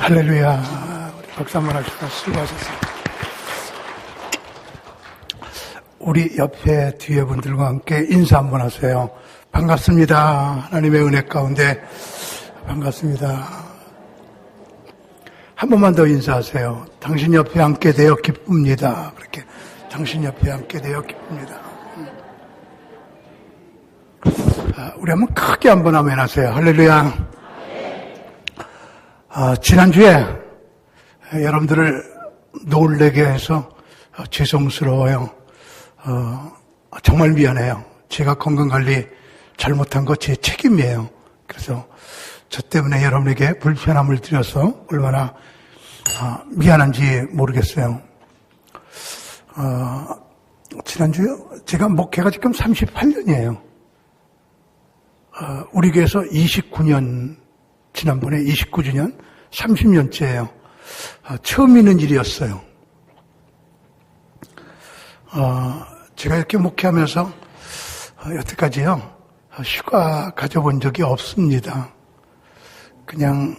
할렐루야. 우리 박수 한번 합시다. 수고하셨습니다. 우리 옆에 뒤에 분들과 함께 인사 한번 하세요. 반갑습니다. 하나님의 은혜 가운데 반갑습니다. 한 번만 더 인사하세요. 당신 옆에 함께 되어 기쁩니다. 그렇게 당신 옆에 함께 되어 기쁩니다. 우리 한번 크게 한번 아멘 하세요. 할렐루야. 지난주에 여러분들을 놀래게 해서 죄송스러워요. 정말 미안해요. 제가 건강관리 잘못한 거 제 책임이에요. 그래서 저 때문에 여러분에게 불편함을 드려서 얼마나 미안한지 모르겠어요. 지난주에 제가 목회가 지금 38년이에요. 우리 교회에서 29년, 지난번에 29주년, 30년째예요. 처음 있는 일이었어요. 제가 이렇게 목회하면서 여태까지요, 휴가 가져본 적이 없습니다. 그냥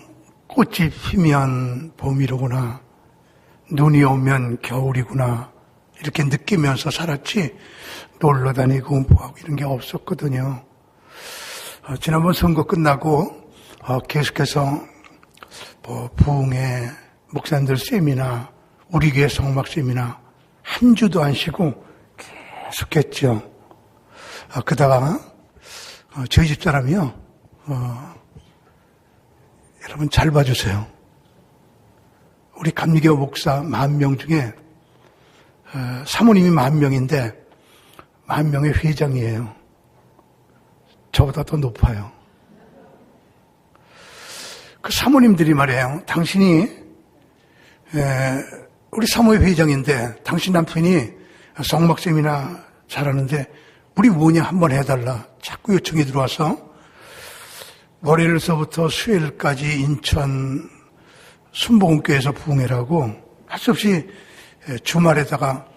꽃이 피면 봄이로구나, 눈이 오면 겨울이구나, 이렇게 느끼면서 살았지, 놀러 다니고 뭐하고 이런 게 없었거든요. 지난번 선거 끝나고 계속해서 부흥회 목사님들 세미나, 우리 교회 성막 세미나 한 주도 안 쉬고 계속했죠. 그러다가 저희 집 사람이요, 여러분 잘 봐주세요. 우리 감리교 목사 10,000명 중에 사모님이 10,000명인데 10,000명의 회장이에요. 저보다 더 높아요. 그 사모님들이 말해요. 당신이 우리 사모의 회장인데 당신 남편이 성막쌤이나 잘하는데 우리 뭐냐 한번 해달라. 자꾸 요청이 들어와서 월요일서부터 수요일까지 인천 순복음교회에서 부흥회라고 할 수 없이 주말에다가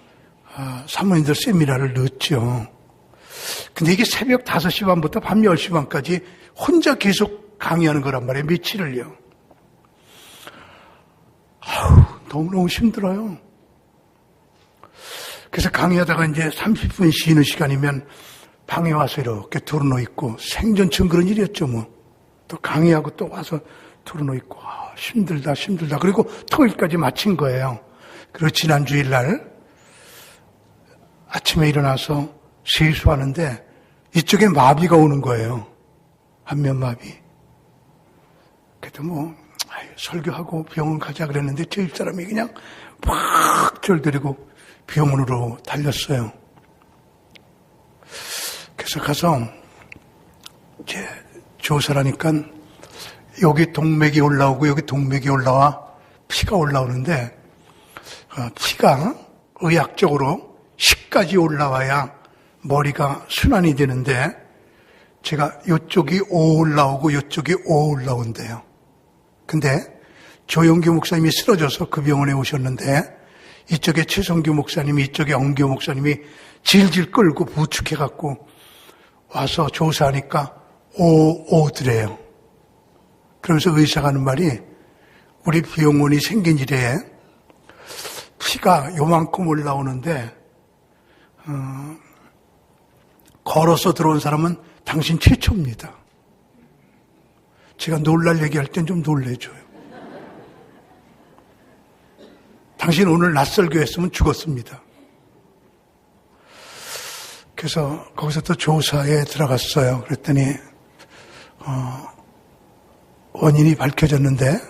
사모님들 세미나를 넣었죠. 근데 이게 새벽 5시 반부터 밤 10시 반까지 혼자 계속 강의하는 거란 말이에요. 며칠을요. 너무너무 힘들어요. 그래서 강의하다가 이제 30분 쉬는 시간이면 방에 와서 이렇게 드러누워 있고, 생전처럼 그런 일이었죠, 뭐. 또 강의하고 또 와서 드러누워 있고, 힘들다. 그리고 토요일까지 마친 거예요. 그리고 지난 주일날 아침에 일어나서 세수하는데 이쪽에 마비가 오는 거예요. 안면마비. 그래도 설교하고 병원 가자 그랬는데 저 집사람이 그냥 막 절들이고 병원으로 달렸어요. 그래서 가서 이제 조사를 하니까 여기 동맥이 올라오고 여기 동맥이 올라와 피가 올라오는데 피가 의학적으로 10까지 올라와야 머리가 순환이 되는데 제가 이쪽이 5 올라오고 이쪽이 5 올라온대요. 근데 조영규 목사님이 쓰러져서 그 병원에 오셨는데 이쪽에 최성규 목사님이 이쪽에 엄교 목사님이 질질 끌고 부축해갖고 와서 조사하니까 5더래요. 그러면서 의사가 하는 말이 우리 병원이 생긴 이래에 피가 요만큼 올라오는데 걸어서 들어온 사람은 당신 최초입니다. 제가 놀랄 얘기할 땐 좀 놀래줘요. 당신 오늘 낯설게 했으면 죽었습니다. 그래서 거기서 또 조사에 들어갔어요. 그랬더니 원인이 밝혀졌는데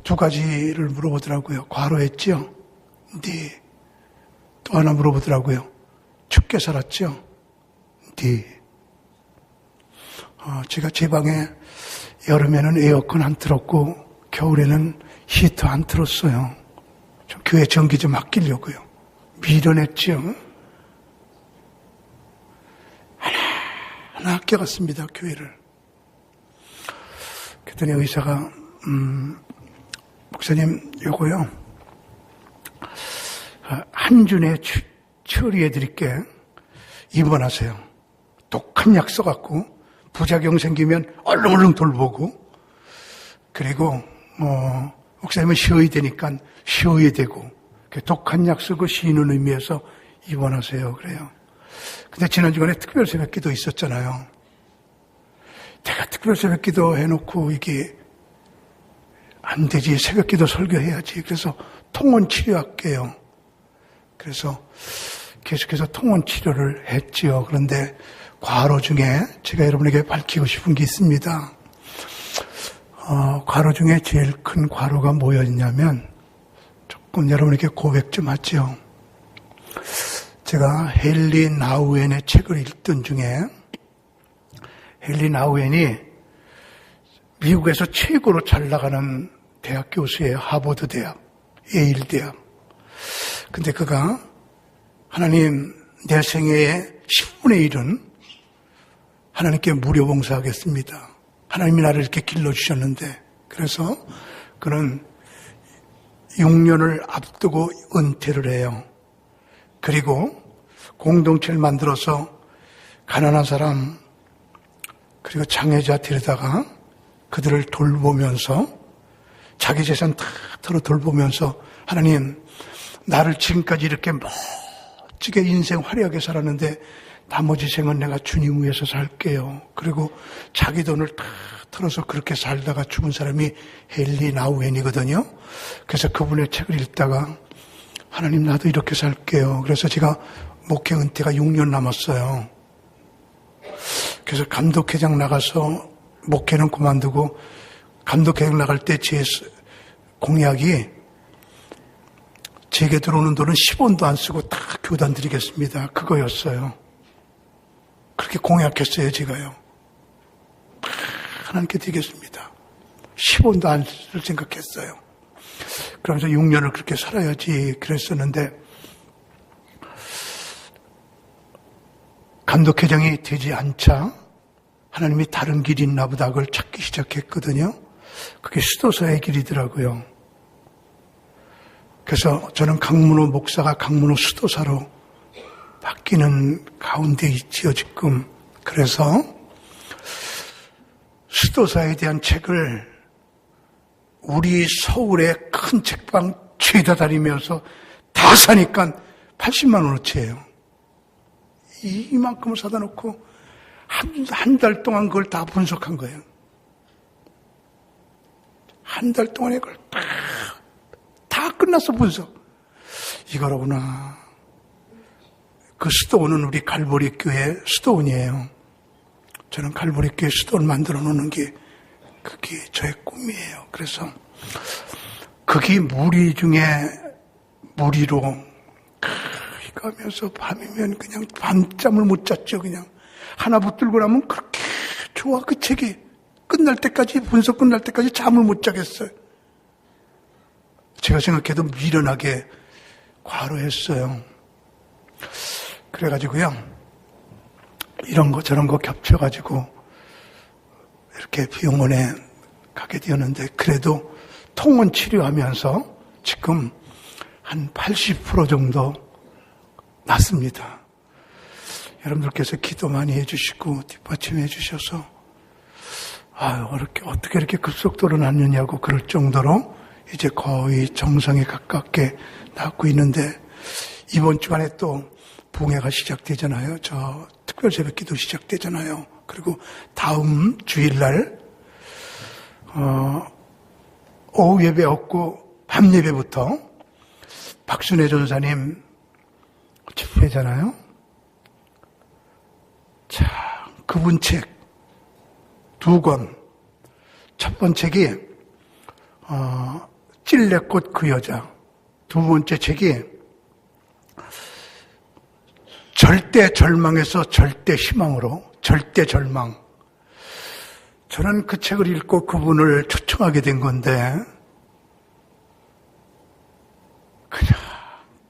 2가지를 물어보더라고요. 과로했죠? 네. 또 하나 물어보더라고요. 춥게 살았죠? 네. 제가 제 방에 여름에는 에어컨 안 틀었고 겨울에는 히터 안 틀었어요. 좀 교회 전기 좀 아끼려고요. 미련했죠? 하나 아껴갔습니다. 교회를. 그랬더니 의사가 목사님 요거요 한 주 내에 처리해 드릴게. 입원하세요. 독한 약 써갖고 부작용 생기면 얼렁얼렁 돌보고, 그리고 목사님은 쉬어야 되니까 쉬어야 되고, 독한 약 쓰고 쉬는 의미에서 입원하세요. 그래요. 근데 지난 주간에 특별 새벽 기도 있었잖아요. 내가 특별 새벽 기도 해놓고 이게 안 되지. 새벽 기도 설교해야지. 그래서 통원 치료할게요. 그래서 계속해서 통원 치료를 했지요. 그런데 과로 중에 제가 여러분에게 밝히고 싶은 게 있습니다. 과로 중에 제일 큰 과로가 뭐였냐면, 조금 여러분에게 고백 좀 하죠. 제가 헨리 나우엔의 책을 읽던 중에, 헨리 나우엔이 미국에서 최고로 잘 나가는 대학 교수예요. 하버드 대학, 예일 대학. 근데 그가 하나님, 내 생애의 10분의 1은 하나님께 무료 봉사하겠습니다. 하나님이 나를 이렇게 길러주셨는데, 그래서 그는 6년을 앞두고 은퇴를 해요. 그리고 공동체를 만들어서 가난한 사람, 그리고 장애자 데려다가 그들을 돌보면서 자기 재산 다 털어 돌보면서, 하나님, 나를 지금까지 이렇게 멋지게 인생 화려하게 살았는데 나머지 생은 내가 주님 위해서 살게요. 그리고 자기 돈을 다 털어서 그렇게 살다가 죽은 사람이 헨리 나우엔이거든요. 그래서 그분의 책을 읽다가 하나님, 나도 이렇게 살게요. 그래서 제가 목회 은퇴가 6년 남았어요. 그래서 감독회장 나가서 목회는 그만두고 감독회장 나갈 때 제 공약이, 제게 들어오는 돈은 10원도 안 쓰고 다 교단 드리겠습니다. 그거였어요. 그렇게 공약했어요, 제가요. 하나님께 드리겠습니다. 10원도 안 쓸 생각했어요. 그러면서 6년을 그렇게 살아야지 그랬었는데, 감독회장이 되지 않자 하나님이 다른 길이 있나 보다 그걸 찾기 시작했거든요. 그게 수도사의 길이더라고요. 그래서 저는 강문호 목사가 강문호 수도사로 바뀌는 가운데 있지요, 지금. 그래서 수도사에 대한 책을 우리 서울의 큰 책방 죄다 다니면서 다 사니까 80만 원어치예요. 이만큼을 사다 놓고 한 달 동안 그걸 다 분석한 거예요. 한 달 동안에 그걸 다 끝났어, 분석. 이거로구나. 그 수도원은 우리 갈보리 교회 수도원이에요. 저는 갈보리 교회 수도원 만들어 놓는 게 그게 저의 꿈이에요. 그래서 그게 무리 중에 무리로 가면서 밤이면 그냥 밤잠을 못 잤죠. 그냥 하나 붙들고 나면 그렇게 좋아. 그 책이 끝날 때까지, 분석 끝날 때까지 잠을 못 자겠어요. 제가 생각해도 미련하게 과로했어요. 그래가지고요, 이런 거 저런 거 겹쳐가지고 이렇게 병원에 가게 되었는데, 그래도 통원 치료하면서 지금 한 80% 정도 낫습니다. 여러분들께서 기도 많이 해주시고 뒷받침해 주셔서 어떻게 이렇게 급속도로 낫느냐고 그럴 정도로 이제 거의 정상에 가깝게 낫고 있는데, 이번 주간에 또 부흥회가 시작되잖아요. 저 특별 새벽 기도 시작되잖아요. 그리고 다음 주일날 오후 예배 없고 밤 예배부터 박순애 전사님 집회잖아요. 자, 그분 책 2권. 첫 번째 책이 찔레꽃 그 여자. 두 번째 책이 절대 절망에서 절대 희망으로, 절대 절망. 저는 그 책을 읽고 그분을 초청하게 된 건데, 그냥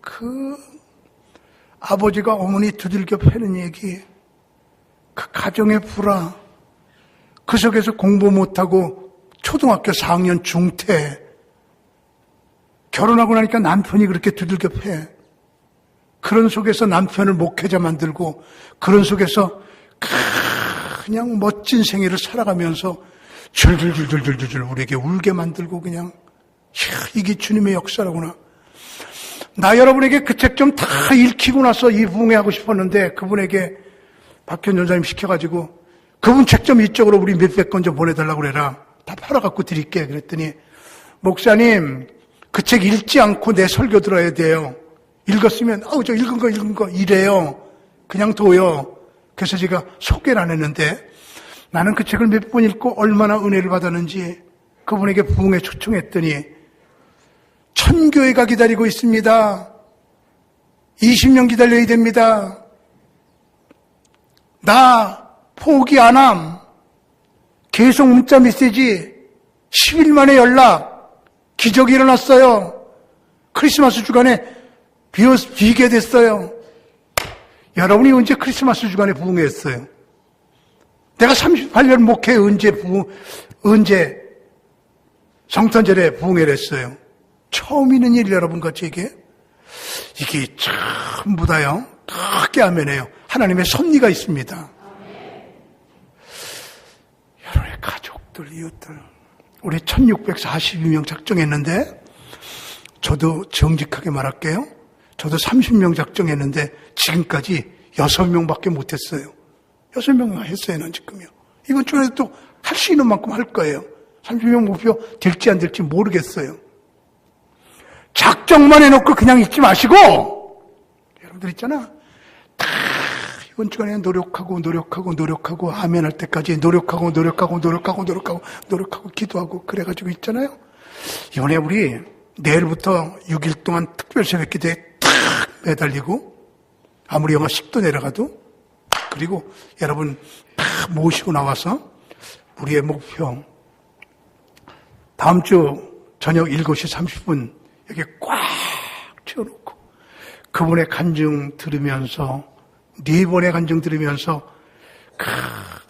그 아버지가 어머니 두들겨 패는 얘기, 그 가정의 불화, 그 속에서 공부 못하고 초등학교 4학년 중퇴, 결혼하고 나니까 남편이 그렇게 두들겨 패. 그런 속에서 남편을 목회자 만들고, 그런 속에서 그냥 멋진 생애를 살아가면서 줄줄줄줄줄줄 우리에게 울게 만들고 그냥 이게 주님의 역사라구나. 나 여러분에게 그 책 좀 다 읽히고 나서 이 부흥회하고 싶었는데 그분에게 박현 전사님 시켜가지고 그분 책 좀 이쪽으로 우리 몇백 권 좀 보내달라고 그래라. 다 팔아갖고 드릴게. 그랬더니 목사님 그 책 읽지 않고 내 설교 들어야 돼요. 읽었으면 저 읽은 거 이래요. 그냥 둬요. 그래서 제가 소개를 안 했는데 나는 그 책을 몇 번 읽고 얼마나 은혜를 받았는지 그분에게 부흥회 초청했더니 천교회가 기다리고 있습니다. 20년 기다려야 됩니다. 나 포기 안 함. 계속 문자 메시지 10일 만에 연락. 기적이 일어났어요. 크리스마스 주간에 비게 됐어요. 여러분이 언제 크리스마스 주간에 부흥했어요? 내가 38년 목회 언제 성탄절에 부흥회를 했어요? 처음 있는 일 여러분 같이 이게 전부 다요. 크게 하면해요. 하나님의 섭리가 있습니다. 여러분의 가족들, 이웃들. 우리 1642명 작정했는데 저도 정직하게 말할게요. 저도 30명 작정했는데 지금까지 6명밖에 못했어요. 6명 했어요, 난 지금요. 이번 주에 또 할 수 있는 만큼 할 거예요. 30명 목표 될지 안 될지 모르겠어요. 작정만 해놓고 그냥 있지 마시고 여러분들 있잖아. 다 이번 주간에 노력하고 아멘 할 때까지 노력하고 기도하고 그래가지고 있잖아요. 이번에 우리 내일부터 6일 동안 특별 새벽 기도에 탁 매달리고 아무리 영하 10도 내려가도 그리고 여러분 다 모시고 나와서 우리의 목표 다음 주 저녁 7시 30분 여기 꽉 채워놓고 그분의 간증 들으면서 4번의 간증 들으면서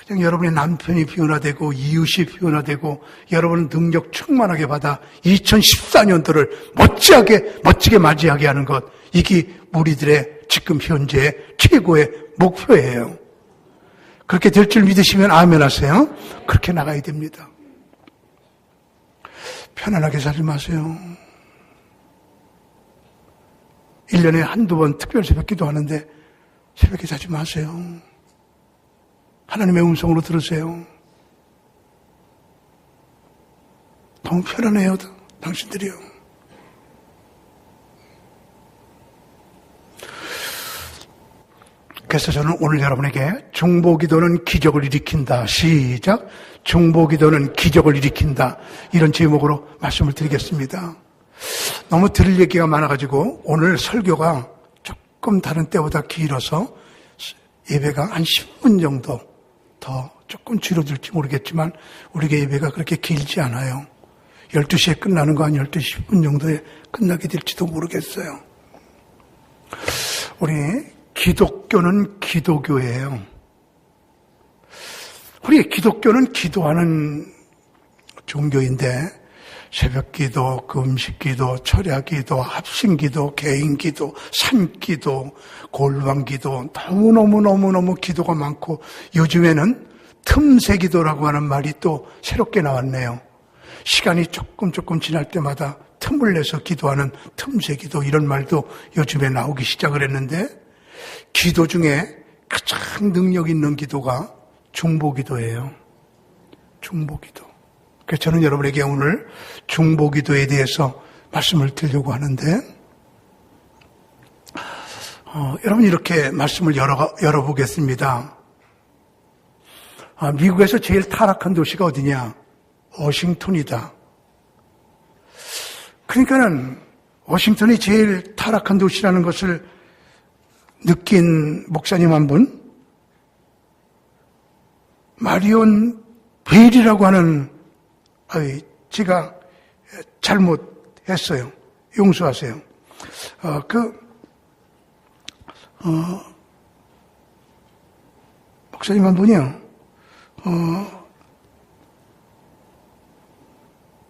그냥 여러분의 남편이 변화되고 이웃이 변화되고 여러분은 능력 충만하게 받아 2014년도를 멋지게 맞이하게 하는 것 이게 우리들의 지금 현재 최고의 목표예요. 그렇게 될 줄 믿으시면 아멘 하세요. 그렇게 나가야 됩니다. 편안하게 살지 마세요. 1년에 한두 번 특별 새벽 기도하는데 새벽에 자지 마세요. 하나님의 음성으로 들으세요. 너무 편안해요, 당신들이요. 그래서 저는 오늘 여러분에게 중보기도는 기적을 일으킨다. 시작. 중보기도는 기적을 일으킨다. 이런 제목으로 말씀을 드리겠습니다. 너무 들을 얘기가 많아가지고 오늘 설교가 조금 다른 때보다 길어서 예배가 한 10분 정도 더 조금 줄어들지 모르겠지만 우리의 예배가 그렇게 길지 않아요. 12시에 끝나는 거 한 12시 10분 정도에 끝나게 될지도 모르겠어요. 우리 기독교는 기도교예요. 우리 기독교는 기도하는 종교인데 새벽기도, 금식기도, 철야기도, 합심기도, 개인기도, 산기도, 골방기도 너무너무 기도가 많고 요즘에는 틈새기도라고 하는 말이 또 새롭게 나왔네요. 시간이 조금 지날 때마다 틈을 내서 기도하는 틈새기도 이런 말도 요즘에 나오기 시작을 했는데 기도 중에 가장 능력 있는 기도가 중보기도예요. 중보기도. 그래서 저는 여러분에게 오늘 중보기도에 대해서 말씀을 드리려고 하는데 여러분 이렇게 말씀을 열어보겠습니다. 미국에서 제일 타락한 도시가 어디냐? 워싱턴이다. 그러니까는 워싱턴이 제일 타락한 도시라는 것을 느낀 목사님 한 분, 마리온 벨이라고 하는 제가 잘못했어요. 용서하세요. 목사님 한 분이요.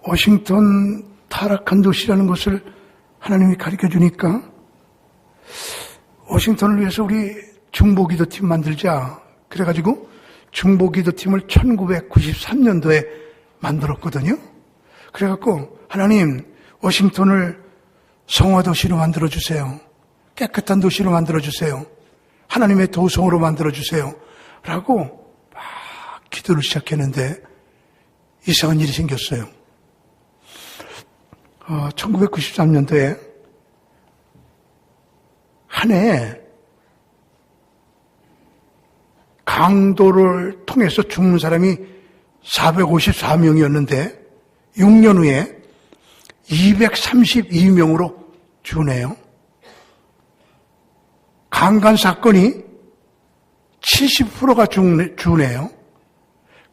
워싱턴 타락한 도시라는 것을 하나님이 가르쳐 주니까 워싱턴을 위해서 우리 중보기도팀 만들자. 그래가지고 중보기도팀을 1993년도에 만들었거든요. 그래갖고 하나님 워싱턴을 성화도시로 만들어주세요. 깨끗한 도시로 만들어주세요. 하나님의 도성으로 만들어주세요. 라고 막 기도를 시작했는데 이상한 일이 생겼어요. 1993년도에 한 해에 강도를 통해서 죽는 사람이 454명이었는데 6년 후에 232명으로 주네요. 강간 사건이 70%가 주네요.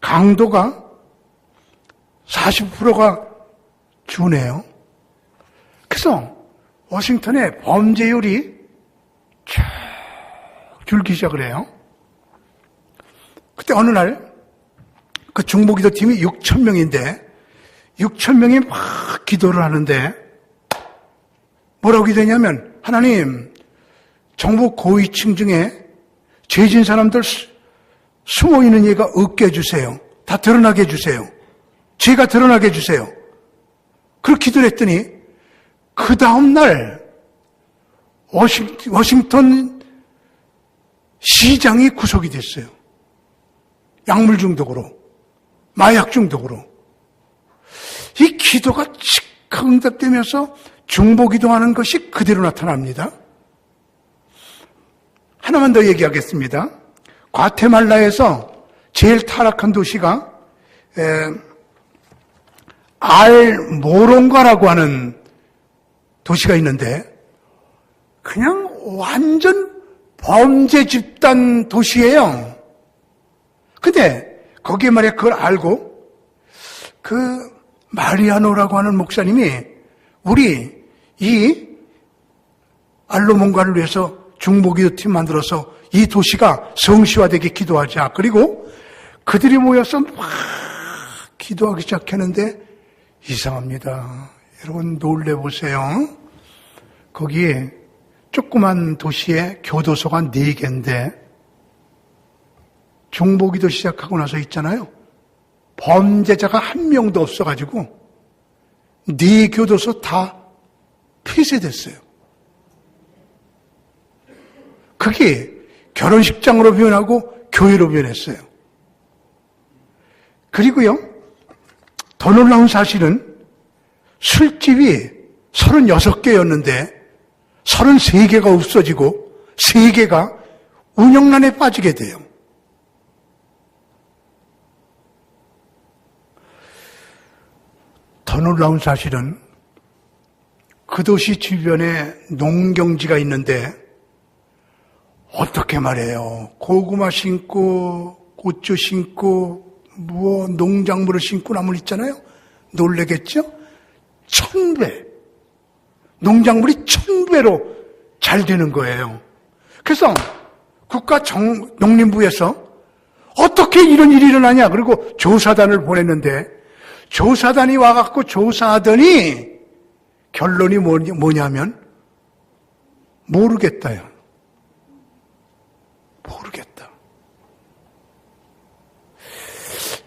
강도가 40%가 주네요. 그래서 워싱턴의 범죄율이 쭉 줄기 시작을 해요. 그때 어느 날 그 중보기도 팀이 6,000명인데 6,000명이 막 기도를 하는데 뭐라고 기도했냐면 하나님 정부 고위층 중에 죄진 사람들 숨어있는 얘가 없게 해주세요. 다 드러나게 해주세요. 죄가 드러나게 해주세요. 그렇게 기도를 했더니 그 다음날 워싱턴 시장이 구속이 됐어요. 약물 중독으로, 마약 중독으로. 이 기도가 즉각 응답되면서 중보기도하는 것이 그대로 나타납니다. 하나만 더 얘기하겠습니다. 과테말라에서 제일 타락한 도시가 알모론가라고 하는 도시가 있는데 그냥 완전 범죄 집단 도시예요. 근데 거기에 말이야 그걸 알고 그 마리아노라고 하는 목사님이 우리 이 알모론가를 위해서 중보기도팀 만들어서 이 도시가 성시화되게 기도하자. 그리고 그들이 모여서 막 기도하기 시작했는데 이상합니다. 여러분 놀래보세요. 거기에 조그만 도시에 교도소가 4개인데 중보기도 시작하고 나서 있잖아요. 범죄자가 한 명도 없어가지고 4교도소 다 폐쇄됐어요. 그게 결혼식장으로 변하고 교회로 변했어요. 그리고요, 더 놀라운 사실은 술집이 36개였는데 33개가 없어지고 3개가 운영난에 빠지게 돼요. 더 놀라운 사실은 그 도시 주변에 농경지가 있는데 어떻게 말해요? 고구마 심고 고추 심고 농작물을 심고 나물 있잖아요. 놀래겠죠? 1000배. 농작물이 1000배로 잘 되는 거예요. 그래서 국가농림부에서 어떻게 이런 일이 일어나냐? 그리고 조사단을 보냈는데 조사단이 와갖고 조사하더니 결론이 뭐냐면 모르겠다요. 모르겠다.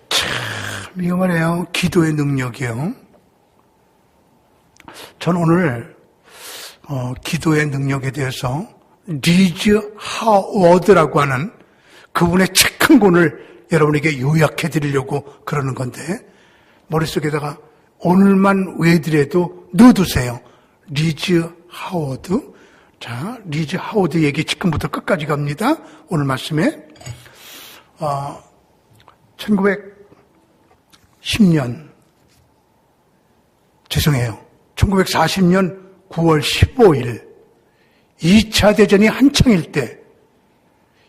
참 위험하네요. 기도의 능력이요. 전 오늘 기도의 능력에 대해서 리즈 하워드라고 하는 그분의 책 한 권을 여러분에게 요약해 드리려고 그러는 건데 머릿속에다가 오늘만 외우더라도 넣어두세요. 리즈 하워드. 자, 리즈 하워드 얘기 지금부터 끝까지 갑니다. 오늘 말씀에 1940년 9월 15일 2차 대전이 한창일 때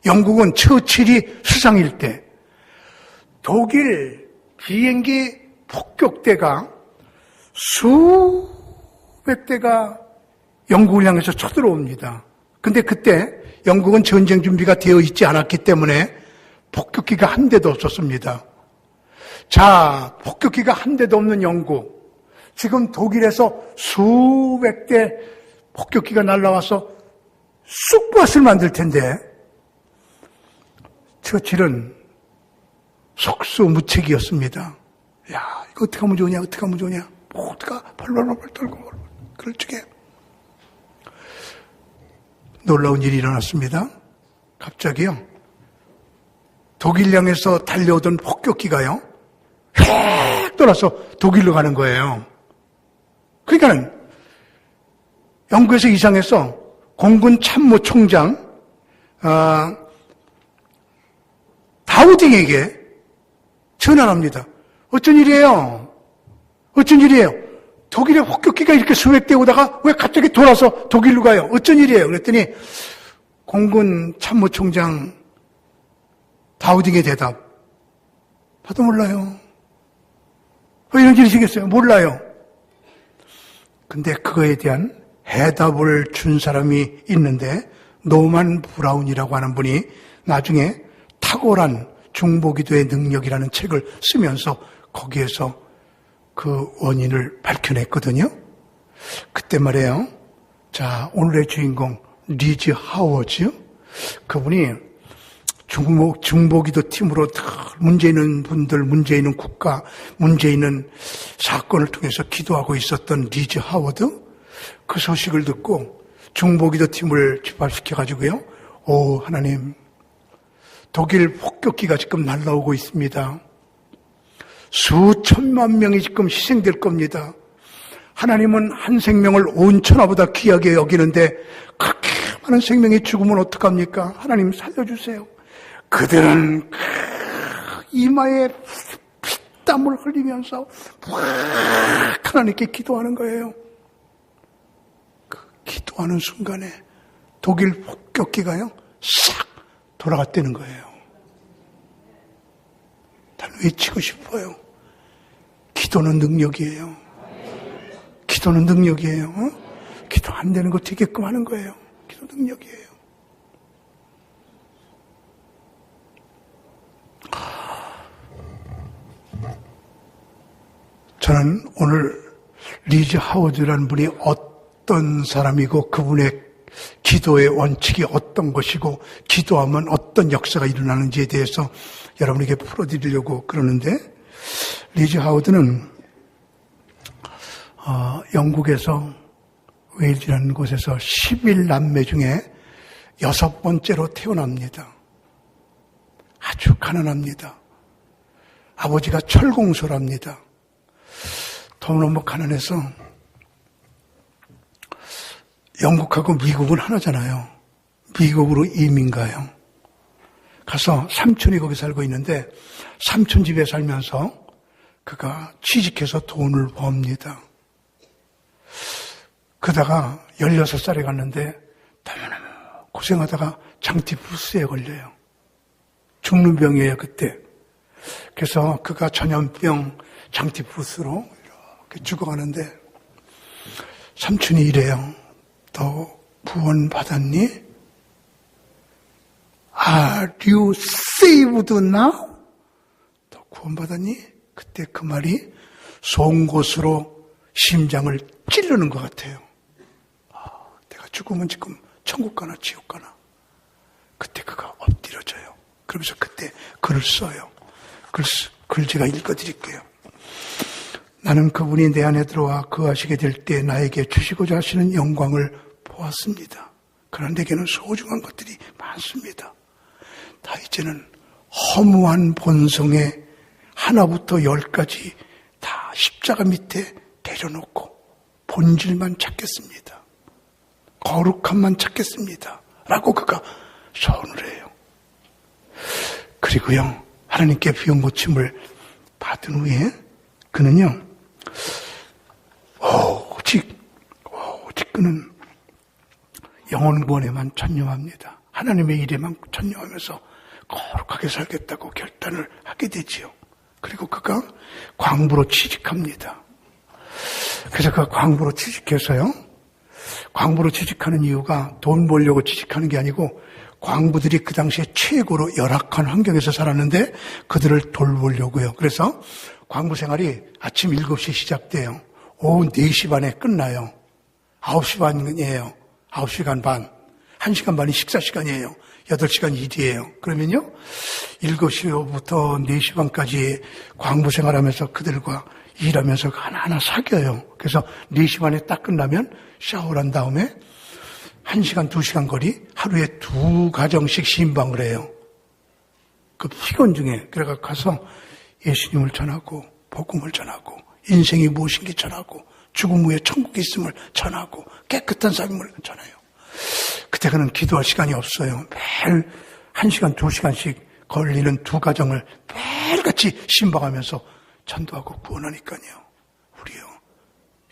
영국은 처칠이 수상일 때 독일 비행기 폭격대가 수백 대가 영국을 향해서 쳐들어옵니다. 근데 그때 영국은 전쟁 준비가 되어 있지 않았기 때문에 폭격기가 한 대도 없었습니다. 자, 폭격기가 한 대도 없는 영국. 지금 독일에서 수백 대 폭격기가 날라와서 쑥밭을 만들 텐데 처칠은 속수무책이었습니다. 야, 이거 어떻게 하면 좋냐, 어떻게 하면 좋냐. 뭐, 어떡하, 벌벌벌 떨고, 그럴 적에 놀라운 일이 일어났습니다. 갑자기요, 독일 향해서 달려오던 폭격기가요, 휙 돌아서 독일로 가는 거예요. 그러니까는, 영국에서 이상해서 공군 참모총장, 다우딩에게 전화를 합니다. 어쩐 일이에요? 어쩐 일이에요? 독일의 폭격기가 이렇게 수백대 오다가 왜 갑자기 돌아서 독일로 가요? 어쩐 일이에요? 그랬더니 공군 참모총장 다우딩의 대답. 나도 몰라요. 왜 이런 일이 생겼어요? 몰라요. 근데 그거에 대한 해답을 준 사람이 있는데 노만 브라운이라고 하는 분이 나중에 탁월한 중보기도의 능력이라는 책을 쓰면서 거기에서 그 원인을 밝혀냈거든요. 그때 말이에요. 자, 오늘의 주인공 리즈 하워즈, 그분이 중보기도 팀으로 문제 있는 분들, 문제 있는 국가, 문제 있는 사건을 통해서 기도하고 있었던 리즈 하워드, 그 소식을 듣고 중보기도 팀을 집합시켜가지고요. 오, 하나님, 독일 폭격기가 지금 날라오고 있습니다. 수천만 명이 지금 희생될 겁니다. 하나님은 한 생명을 온 천하보다 귀하게 여기는데 그렇게 많은 생명이 죽으면 어떡합니까? 하나님 살려주세요. 그들은 이마에 피땀을 흘리면서 하나님께 기도하는 거예요. 그 기도하는 순간에 독일 폭격기가요, 싹 돌아갔다는 거예요. 난 외치고 싶어요. 기도는 능력이에요. 기도는 능력이에요. 기도 안 되는 거 되게끔 하는 거예요. 기도 능력이에요. 저는 오늘 리즈 하워즈라는 분이 어떤 사람이고 그분의 기도의 원칙이 어떤 것이고 기도하면 어떤 역사가 일어나는지에 대해서 여러분에게 풀어드리려고 그러는데, 리즈 하워드는 영국에서 웨일즈라는 곳에서 11남매 중에 6번째로 태어납니다. 아주 가난합니다. 아버지가 철공소랍니다. 너무너무 가난해서 영국하고 미국은 하나잖아요. 미국으로 이민 가요. 가서 삼촌이 거기 살고 있는데 삼촌 집에 살면서 그가 취직해서 돈을 법니다. 그러다가 16살에 갔는데 너무너무 고생하다가 장티푸스에 걸려요. 죽는 병이에요, 그때. 그래서 그가 전염병 장티푸스로 이렇게 죽어가는데 삼촌이 이래요. 너 구원 받았니? Are you saved now? 너 구원 받았니? 그때 그 말이 송곳으로 심장을 찌르는 것 같아요. 내가 죽으면 지금 천국 가나 지옥 가나. 그때 그가 엎드려져요. 그러면서 그때 글을 써요. 글 제가 읽어드릴게요. 나는 그분이 내 안에 들어와 거하시게 될 때 나에게 주시고자 하시는 영광을 보았습니다. 그러나 내게는 소중한 것들이 많습니다. 다 이제는 허무한 본성에 하나부터 10까지 다 십자가 밑에 내려놓고 본질만 찾겠습니다. 거룩함만 찾겠습니다. 라고 그가 서원을 해요. 그리고요, 하나님께 병 고침을 받은 후에 그는요, 오직 그는 영혼구원에만 전념합니다. 하나님의 일에만 전념하면서 거룩하게 살겠다고 결단을 하게 되지요. 그리고 그가 광부로 취직합니다. 그래서 그가 광부로 취직해서요, 광부로 취직하는 이유가 돈 벌려고 취직하는 게 아니고 광부들이 그 당시에 최고로 열악한 환경에서 살았는데 그들을 돌보려고요. 그래서 광부 생활이 아침 7시 시작돼요. 오후 4시 반에 끝나요. 9시 반이에요. 9시간 반. 1시간 반이 식사 시간이에요. 8시간 일이에요. 그러면요, 7시부터 4시 반까지 광부 생활하면서 그들과 일하면서 하나하나 사귀어요. 그래서 4시 반에 딱 끝나면 샤워를 한 다음에 1시간, 2시간 거리 하루에 2가정씩 신방을 해요. 그 피곤 중에. 그래가 가서 예수님을 전하고 복음을 전하고 인생이 무엇인지 전하고 죽음 후에 천국이 있음을 전하고 깨끗한 삶을 전해요. 그때는 기도할 시간이 없어요. 매일 1시간, 2시간씩 걸리는 2가정을 매일같이 신방하면서 전도하고 구원하니까요. 우리요.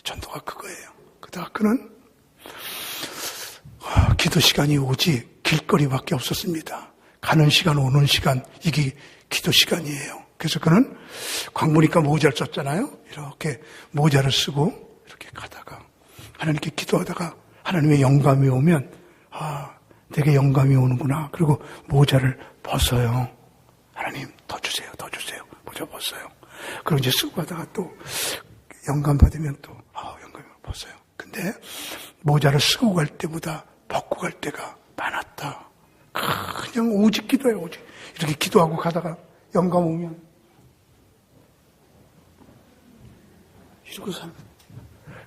전도가 그거예요. 그러다가 그는 기도 시간이 오직 길거리밖에 없었습니다. 가는 시간, 오는 시간, 이게 기도 시간이에요. 그래서 그는 광부니까 모자를 썼잖아요. 이렇게 모자를 쓰고 이렇게 가다가 하나님께 기도하다가 하나님의 영감이 오면 내게 영감이 오는구나. 그리고 모자를 벗어요. 하나님 더 주세요. 더 주세요. 모자 벗어요. 그리고 이제 쓰고 가다가 또 영감 받으면 또 영감을 벗어요. 근데 모자를 쓰고 갈 때보다 벗고 갈 때가 많았다. 그냥 오직 기도해요. 오직 이렇게 기도하고 가다가 영감 오면 이러고 살.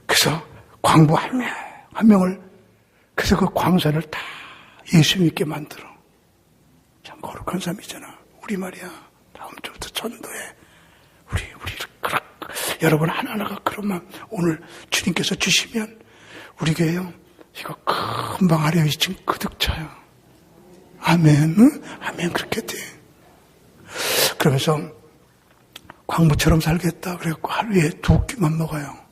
그래서 광부 한 명을 그래서 그 광산을 다 예수 믿게 만들어. 참 거룩한 삶이잖아. 우리 말이야. 다음 주부터 전도해. 우리 여러분 하나하나가 그런 마음 오늘 주님께서 주시면 우리 교회요. 이거 금방 아래에 지금 그득 차요. 아멘. 응? 아멘. 그렇게 돼. 그러면서 광부처럼 살겠다. 그래갖고 하루에 2끼만 먹어요.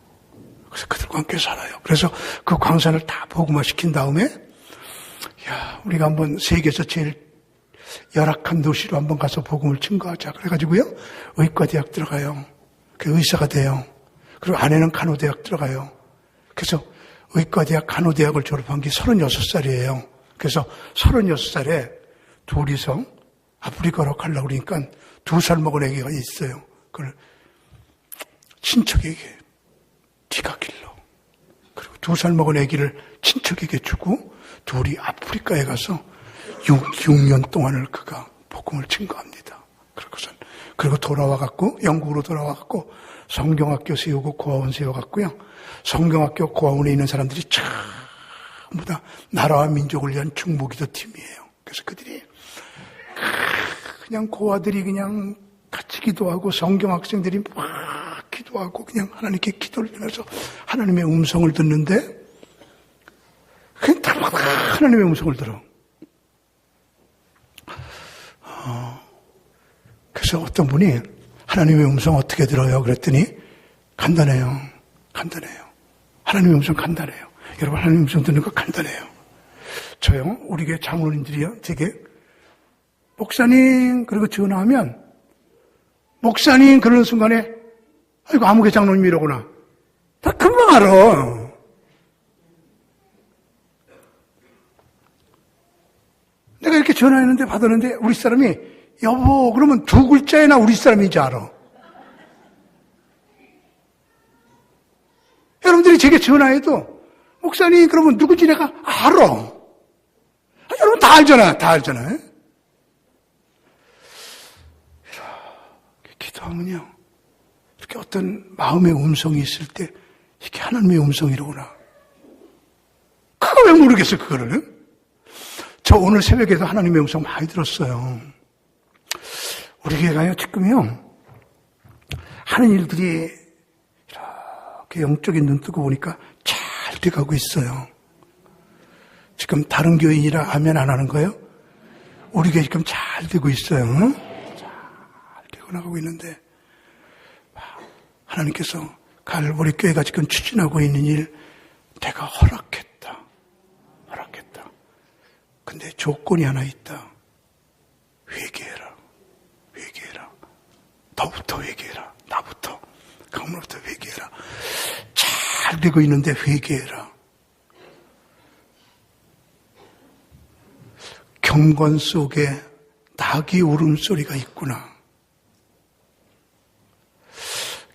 그래서 그들과 함께 살아요. 그래서 그 광산을 다 복음화시킨 다음에 우리가 한번 세계에서 제일 열악한 도시로 한번 가서 복음을 증거하자. 그래가지고요. 의과대학 들어가요. 그 의사가 돼요. 그리고 아내는 간호대학 들어가요. 그래서 의과대학 간호대학을 졸업한 게 36살이에요. 그래서 36살에 둘이서 아프리카로 가려고 그러니까 2살 먹은 애기가 있어요. 그걸 친척에게 네가 길러. 그리고 2살 먹은 애기를 친척에게 주고 둘이 아프리카에 가서 6년 동안을 그가 복음을 증거합니다. 그리고 돌아와갖고 영국으로 돌아와갖고 성경학교 세우고 고아원 세워갖고요. 성경학교 고아원에 있는 사람들이 전부 다 나라와 민족을 위한 중보기도 팀이에요. 그래서 그들이 그냥 고아들이 그냥 같이 기도하고 성경학생들이 막 기도하고 그냥 하나님께 기도를 드리면서 하나님의 음성을 듣는데 그냥 다 하나님의 음성을 들어. 그래서 어떤 분이 하나님의 음성 어떻게 들어요? 그랬더니 간단해요. 하나님의 음성 간단해요. 여러분 하나님의 음성 듣는 거 간단해요. 저요 우리 교회 장로님들이요 제게 목사님 그리고 전화하면 목사님 그러는 순간에 아이고 아무개 장로님이로구나. 다 금방 알아. 내가 이렇게 전화했는데 받았는데 우리 사람이 여보 그러면 2글자에나 우리 사람인지 알아. 여러분들이 제게 전화해도 목사님 그러면 누구지 내가 알아. 여러분 다 알잖아. 이렇게 기도하면요. 이렇게 어떤 마음의 음성이 있을 때 이게 하나님의 음성이로구나. 그거 왜 모르겠어 그거를. 저 오늘 새벽에도 하나님의 음성 많이 들었어요. 우리 교회가요 지금요 하는 일들이 이렇게 영적인 눈 뜨고 보니까 잘 돼가고 있어요. 지금 다른 교인이라 아멘 안 하는 거예요? 우리 교회 지금 잘 되고 있어요. 잘 되고 나가고 있는데 하나님께서 우리 교회가 지금 추진하고 있는 일 내가 허락했다. 근데 조건이 하나 있다. 회개해라. 너부터 회개해라. 나부터. 강물부터 회개해라. 잘 되고 있는데 회개해라. 경건 속에 닭이 울음소리가 있구나.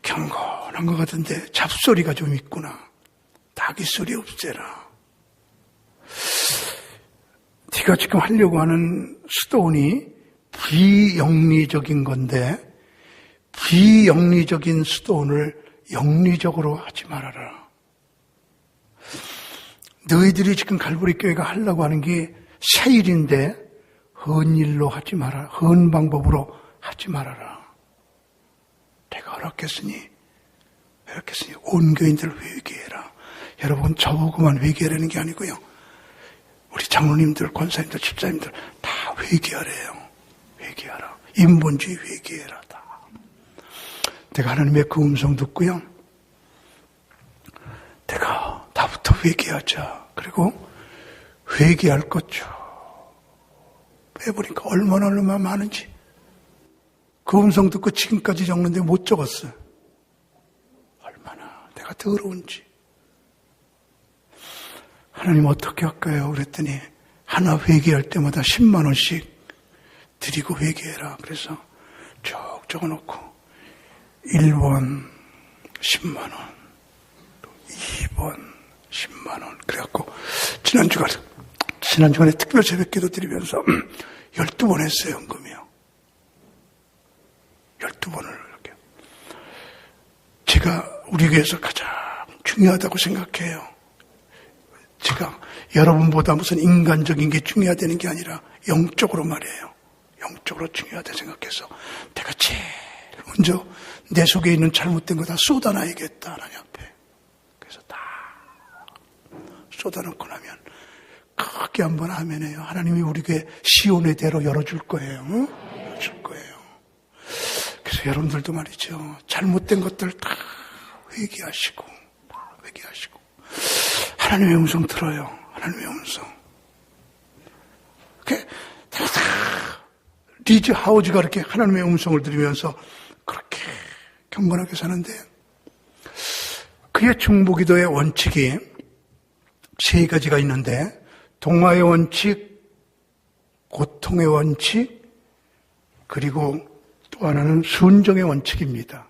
경건한 것 같은데 잡소리가 좀 있구나. 닭이 소리 없애라. 네가 지금 하려고 하는 수도원이 비영리적인 건데 비영리적인 수도원을 영리적으로 하지 말아라. 너희들이 지금 갈보리 교회가 하려고 하는 게 새 일인데 헌 일로 하지 마라. 헌 방법으로 하지 말아라. 내가 허락했으니 온 교인들 회개해라. 여러분 저보고만 회개하라는 게 아니고요. 우리 장로님들, 권사님들, 집사님들 다 회개하래요. 회개하라. 인본주의 회개해라. 다. 내가 하나님의 그 음성 듣고요. 내가 나부터 회개하자. 그리고 회개할 것 쭉 빼보니까 얼마나 많은지. 그 음성 듣고 지금까지 적는데 못 적었어요. 얼마나 내가 더러운지. 하나님 어떻게 할까요? 그랬더니 하나 회개할 때마다 10만 원씩 드리고 회개해라. 그래서 쭉 적어놓고 1번 10만 원, 또 2번 10만 원. 그래갖고 지난주간에 특별 새벽기도 드리면서 12번 했어요. 헌금이요. 12번을 이렇게. 제가 우리 교회에서 가장 중요하다고 생각해요. 제가 여러분보다 무슨 인간적인 게 중요하다는 게 아니라 영적으로 말이에요. 영적으로 중요하다 생각해서 내가 제일 먼저 내 속에 있는 잘못된 거 다 쏟아놔야겠다. 하나님 앞에. 그래서 다 쏟아놓고 나면 크게 한번 아멘해요. 하나님이 우리 교회 시온의 대로 열어줄 거예요. 열어줄 거예요. 그래서 여러분들도 말이죠. 잘못된 것들 다 회개하시고 하나님의 음성 들어요. 하나님의 음성. 리즈 하우즈가 이렇게 하나님의 음성을 들으면서 그렇게 경건하게 사는데 그의 중보기도의 원칙이 3가지가 있는데 동화의 원칙, 고통의 원칙, 그리고 또 하나는 순종의 원칙입니다.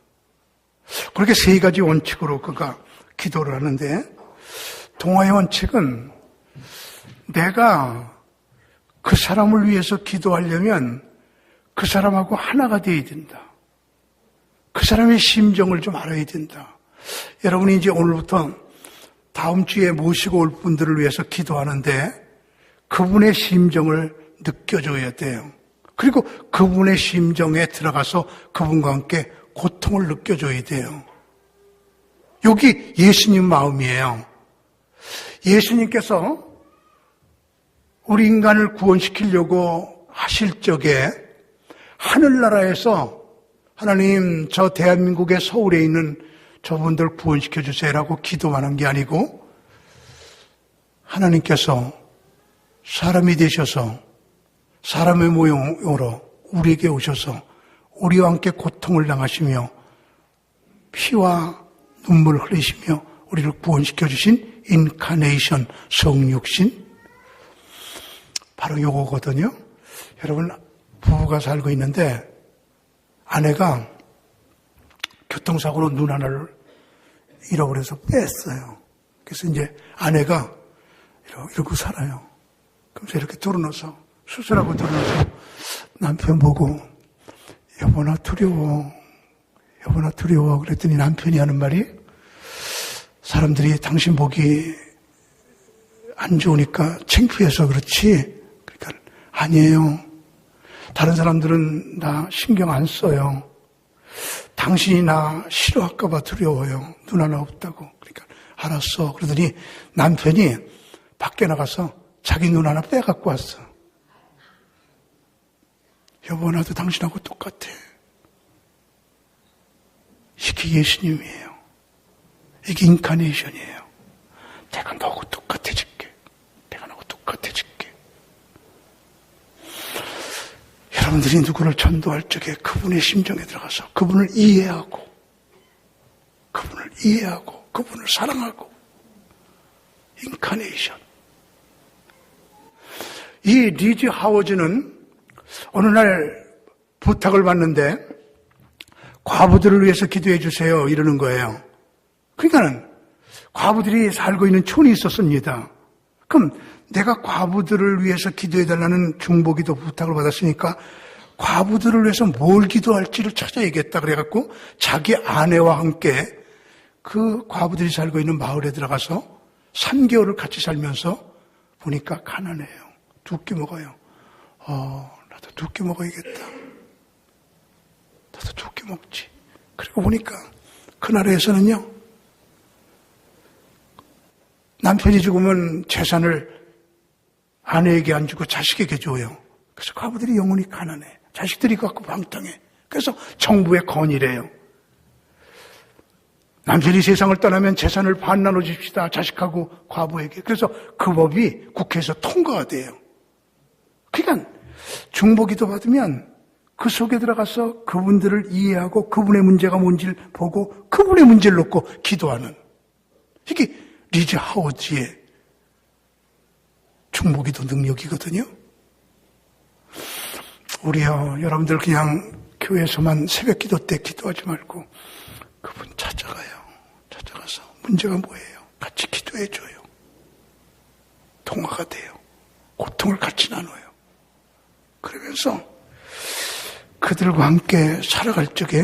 그렇게 3가지 원칙으로 그가 기도를 하는데 동화의 원칙은 내가 그 사람을 위해서 기도하려면 그 사람하고 하나가 되어야 된다. 그 사람의 심정을 좀 알아야 된다. 여러분이 이제 오늘부터 다음 주에 모시고 올 분들을 위해서 기도하는데 그분의 심정을 느껴줘야 돼요. 그리고 그분의 심정에 들어가서 그분과 함께 고통을 느껴줘야 돼요. 여기 예수님 마음이에요. 예수님께서 우리 인간을 구원시키려고 하실 적에 하늘나라에서 하나님 저 대한민국의 서울에 있는 저분들 구원시켜 주세요라고 기도만 한 게 아니고 하나님께서 사람이 되셔서 사람의 모형으로 우리에게 오셔서 우리와 함께 고통을 당하시며 피와 눈물을 흘리시며 우리를 구원시켜 주신 인카네이션 성육신 바로 요거거든요. 여러분 부부가 살고 있는데 아내가 교통사고로 눈 하나를 잃어버려서 뺐어요. 그래서 이제 아내가 이러고 살아요. 그래서 이렇게 들어놓아서 수술하고 들어놓아서 남편 보고 여보나 두려워 그랬더니 남편이 하는 말이 사람들이 당신 보기 안 좋으니까 창피해서 그렇지. 그러니까 아니에요. 다른 사람들은 나 신경 안 써요. 당신이 나 싫어할까 봐 두려워요. 눈 하나 없다고. 그러니까 알았어. 그러더니 남편이 밖에 나가서 자기 눈 하나 빼갖고 왔어. 여보 나도 당신하고 똑같아. 이게 예수님이에요. 이게 인카네이션이에요. 내가 너하고 똑같아질게. 내가 너하고 똑같아질게. 여러분들이 누구를 전도할 적에 그분의 심정에 들어가서 그분을 이해하고 그분을 사랑하고 인카네이션. 이 리즈 하워즈는 어느 날 부탁을 받는데 과부들을 위해서 기도해 주세요 이러는 거예요. 그러니까는 과부들이 살고 있는 촌이 있었습니다. 그럼 내가 과부들을 위해서 기도해달라는 중보기도 부탁을 받았으니까 과부들을 위해서 뭘 기도할지를 찾아야겠다 그래갖고 자기 아내와 함께 그 과부들이 살고 있는 마을에 들어가서 3개월을 같이 살면서 보니까 가난해요. 2끼 먹어요. 나도 2끼 먹어야겠다. 나도 2끼 먹지. 그리고 보니까 그 나라에서는요, 남편이 죽으면 재산을 아내에게 안 주고 자식에게 줘요. 그래서 과부들이 영원히 가난해. 자식들이 갖고 방탕해. 그래서 정부의 건의래요. 남편이 세상을 떠나면 재산을 반 나눠줍시다. 자식하고 과부에게. 그래서 그 법이 국회에서 통과가 돼요. 그러니까 중보기도 받으면 그 속에 들어가서 그분들을 이해하고 그분의 문제가 뭔지를 보고 그분의 문제를 놓고 기도하는, 이게 리즈 하워즈의 중보기도 능력이거든요. 우리요, 여러분들 그냥 교회에서만 새벽기도 때 기도하지 말고 그분 찾아가요. 찾아가서 문제가 뭐예요? 같이 기도해줘요. 통화가 돼요. 고통을 같이 나눠요. 그러면서 그들과 함께 살아갈 적에,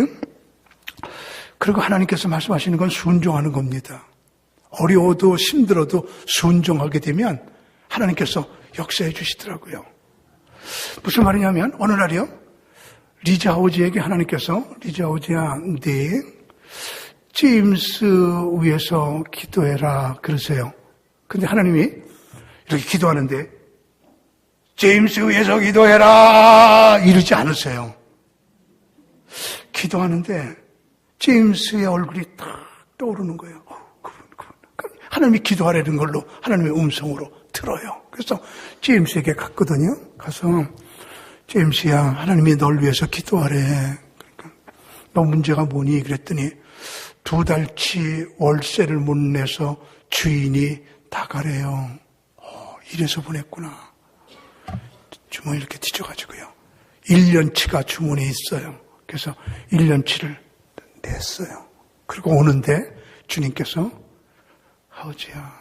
그리고 하나님께서 말씀하시는 건 순종하는 겁니다. 어려워도 힘들어도 순종하게 되면 하나님께서 역사해 주시더라고요. 무슨 말이냐면 어느 날이요, 리즈 하워즈에게 하나님께서, 리즈 하워즈야, 네 제임스 위해서 기도해라 그러세요. 근데 하나님이 이렇게 기도하는데 제임스 위해서 기도해라 이러지 않으세요. 기도하는데 제임스의 얼굴이 딱 떠오르는 거예요. 그분. 하나님이 기도하라는 걸로 하나님의 음성으로 들어요. 그래서 제임스에게 갔거든요. 가서 제임스야, 하나님이 널 위해서 기도하래. 그러니까 너 문제가 뭐니? 그랬더니 2달치 월세를 못 내서 주인이 나가래요. 이래서 보냈구나. 주머니 이렇게 뒤져가지고요. 1년치가 주머니에 있어요. 그래서 1년치를 냈어요. 그리고 오는데 주님께서 하우지야,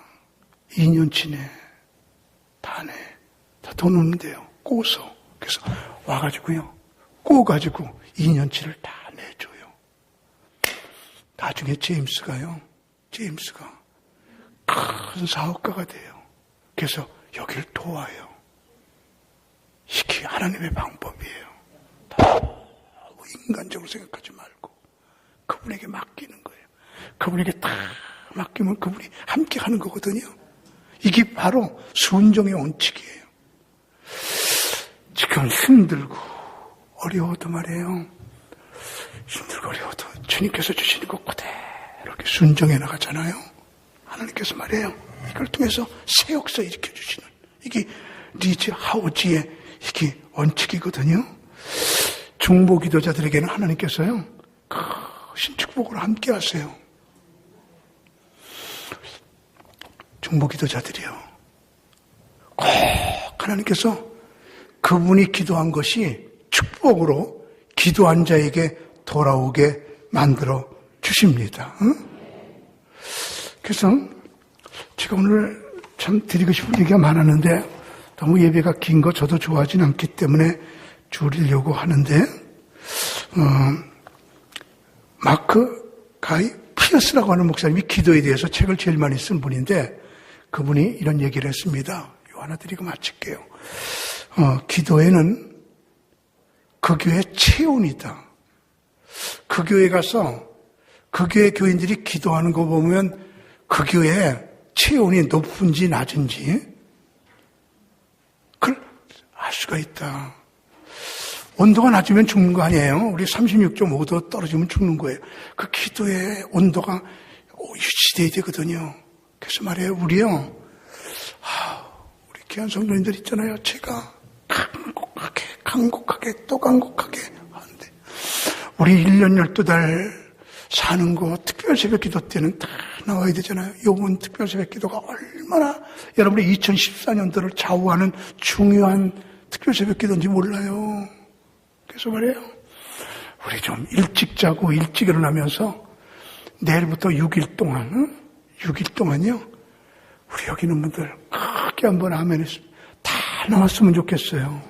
2년치네. 다 내. 다 돈 없는데요. 꼬서. 그래서 와가지고요. 꼬가지고 2년치를 다 내줘요. 나중에 제임스가 큰 사업가가 돼요. 그래서 여길 도와요. 이게 하나님의 방법이에요. 다 인간적으로 생각하지 말고 그분에게 맡기는 거예요. 그분에게 다 맡기면 그분이 함께 하는 거거든요. 이게 바로 순종의 원칙이에요. 지금 힘들고 어려워도 말이에요. 힘들고 어려워도 주님께서 주시는 것 그대로 이렇게 순종해 나가잖아요. 하나님께서 말이에요. 이걸 통해서 새 역사 일으켜 주시는, 이게 리즈 하워즈의 이게 원칙이거든요. 중보 기도자들에게는 하나님께서요, 큰 축복을 함께 하세요. 중보 기도자들이요, 꼭 하나님께서 그분이 기도한 것이 축복으로 기도한 자에게 돌아오게 만들어 주십니다. 응? 그래서 제가 오늘 참 드리고 싶은 얘기가 많았는데 너무 예배가 긴 거 저도 좋아하진 않기 때문에 줄이려고 하는데, 마크 가이 피어스라고 하는 목사님이 기도에 대해서 책을 제일 많이 쓴 분인데 그분이 이런 얘기를 했습니다. 이거 하나 드리고 마칠게요. 기도에는 그 교회 체온이다. 그 교회 가서 그 교회 교인들이 기도하는 거 보면 그 교회 체온이 높은지 낮은지 그걸 알 수가 있다. 온도가 낮으면 죽는 거 아니에요? 우리 36.5도 떨어지면 죽는 거예요. 그 기도의 온도가 유지돼야 되거든요. 그래서 말이에요, 우리요, 우리 귀한 성도님들 있잖아요. 제가 간곡하게 또 간곡하게 하는데, 우리 1년 12달 사는 거 특별 새벽 기도 때는 다 나와야 되잖아요. 이번 특별 새벽 기도가 얼마나 여러분의 2014년도를 좌우하는 중요한 특별 새벽 기도인지 몰라요. 그래서 말이에요, 우리 좀 일찍 자고 일찍 일어나면서 내일부터 6일 동안요, 우리 여기 있는 분들 크게 함께 한번 아멘 했습니다. 다 나왔으면 좋겠어요.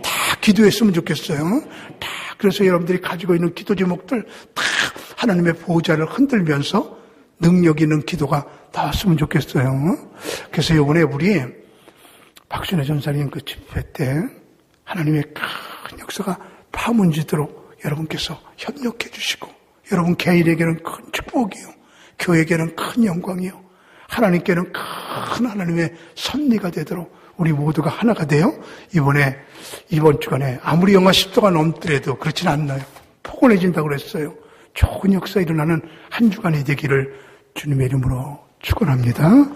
다 기도했으면 좋겠어요. 다 그래서 여러분들이 가지고 있는 기도 제목들 다 하나님의 보호자를 흔들면서 능력 있는 기도가 나왔으면 좋겠어요. 그래서 이번에 우리 박순애 전사님 그 집회 때 하나님의 큰 역사가 파문지도록 여러분께서 협력해 주시고 여러분 개인에게는 큰 축복이요. 교회에게는 큰 영광이요. 하나님께는 큰 하나님의 섭리가 되도록 우리 모두가 하나가 되어 이번 주간에 아무리 영하 10도가 넘더라도 그렇진 않나요? 포근해진다고 그랬어요. 좋은 역사 일어나는 한 주간이 되기를 주님의 이름으로 축원합니다.